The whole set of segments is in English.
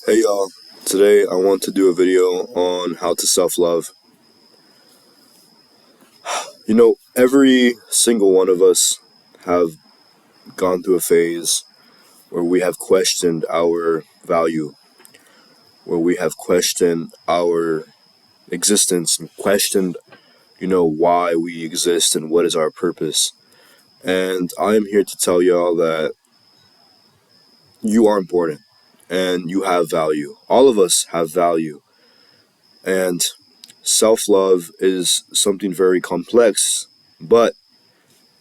Hey y'all, today I want to do a video on how to self-love. Every single one of us have gone through a phase where we have questioned our value, where we have questioned our existence and questioned, why we exist and what is our purpose. And I am here to tell y'all that you are important and you have value. All of us have value. And self love is something very complex, but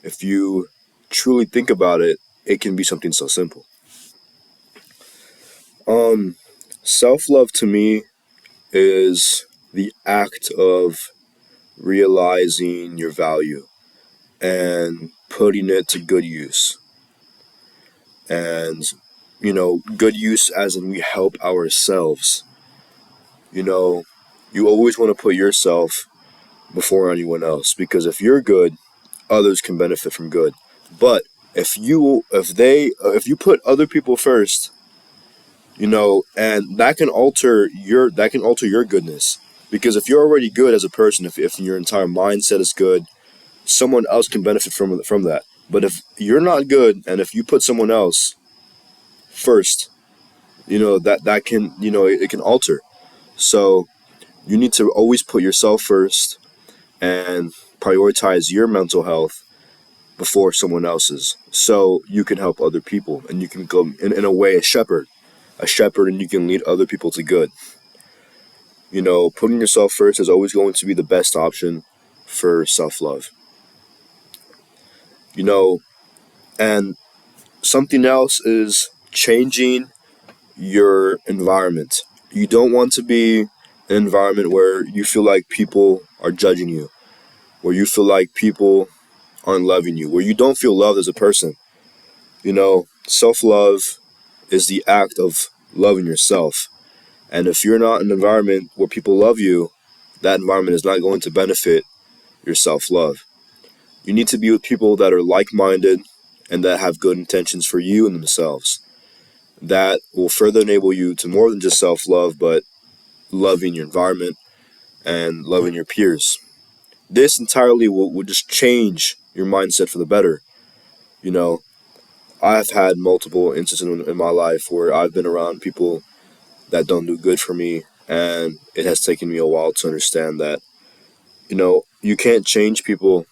if you truly think about it, it can be something so simple. Self love to me is the act of realizing your value and putting it to good use. And, good use as in we help ourselves. You know, you always want to put yourself before anyone else because if you're good, others can benefit from good. But if you put other people first, and that can alter your goodness. Because if you're already good as a person, if your entire mindset is good, someone else can benefit from that. But if you're not good and if you put someone else first, that can it can alter. So you need to always put yourself first and prioritize your mental health before someone else's so you can help other people and you can go in a way a shepherd and you can lead other people to good. Putting yourself first is always going to be the best option for self-love. you know and something else is changing your environment. You don't want to be an environment where you feel like people are judging you, where you feel like people aren't loving you, where you don't feel loved as a person. Self-love is the act of loving yourself. And if you're not in an environment where people love you, that environment is not going to benefit your self love. You need to be with people that are like minded and that have good intentions for you and themselves. That will further enable you to more than just self love, but loving your environment and loving your peers. This entirely will just change your mindset for the better. You know, I've had multiple instances in my life where I've been around people that don't do good for me. And it has taken me a while to understand that, you can't change people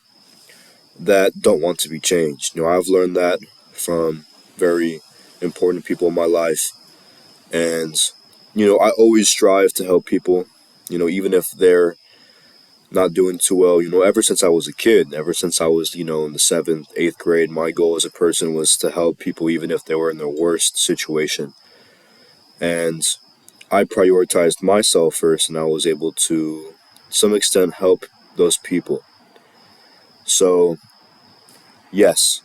that don't want to be changed. I've learned that from very important people in my life. And, I always strive to help people, even if they're not doing too well. Ever since I was a kid, ever since I was, in the seventh, eighth grade, my goal as a person was to help people even if they were in their worst situation. And I prioritized myself first, and I was able to some extent help those people. So, yes.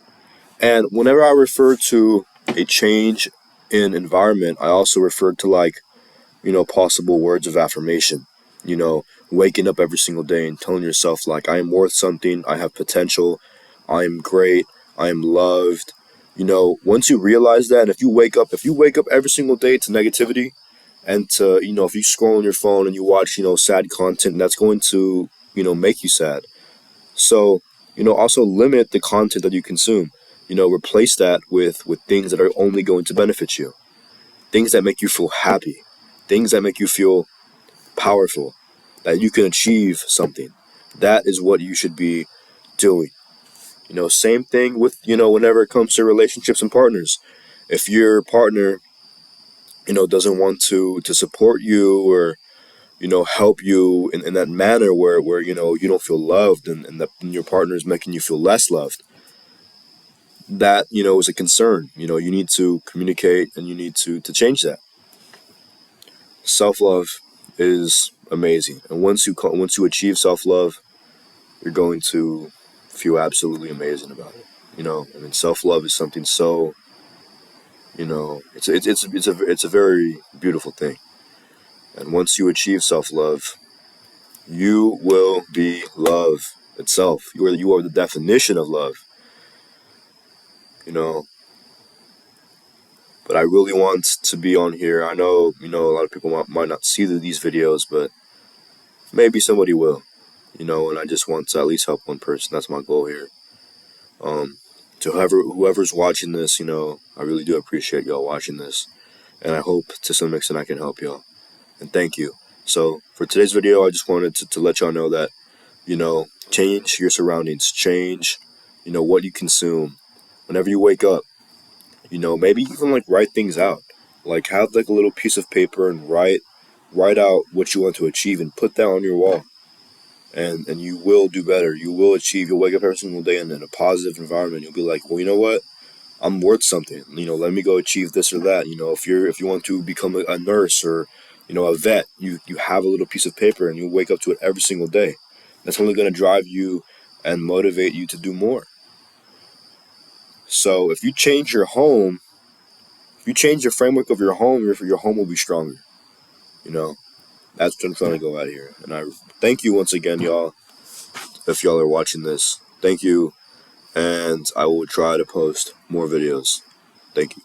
And whenever I refer to a change in environment, I also refer to possible words of affirmation. Waking up every single day and telling yourself I am worth something, I have potential, I am great, I am loved. Once you realize that, and if you wake up every single day to negativity, and to if you scroll on your phone and you watch sad content, that's going to make you sad. So also limit the content that you consume. Replace that with things that are only going to benefit you, things that make you feel happy, things that make you feel powerful, that you can achieve something. That is what you should be doing. Same thing with whenever it comes to relationships and partners. If your partner doesn't want to support you, or help you in that manner where you don't feel loved, and that your partner is making you feel less loved, that is a concern. You need to communicate and you need to change that. Self-love is amazing, and once you achieve self-love, you're going to feel absolutely amazing about it. Self-love is something so, it's a very beautiful thing. And once you achieve self-love, you will be love itself. You are the definition of love. You know. But I really want to be on here. I know, a lot of people might not see these videos, but maybe somebody will, and I just want to at least help one person. That's my goal here. To whoever's watching this, I really do appreciate y'all watching this. And I hope to some extent I can help y'all. And thank you. So for today's video, I just wanted to let y'all know that, change your surroundings, change, what you consume. Whenever you wake up, maybe even like write things out. Like have like a little piece of paper and write out what you want to achieve and put that on your wall. And you will do better. You will achieve. You'll wake up every single day in a positive environment. You'll be like, well, you know what? I'm worth something. Let me go achieve this or that. If you want to become a nurse or, a vet, you have a little piece of paper and you wake up to it every single day. That's only going to drive you and motivate you to do more. So if you change your home, if you change the framework of your home will be stronger. That's what I'm trying to go at here. And I thank you once again, y'all. If y'all are watching this, thank you. And I will try to post more videos. Thank you.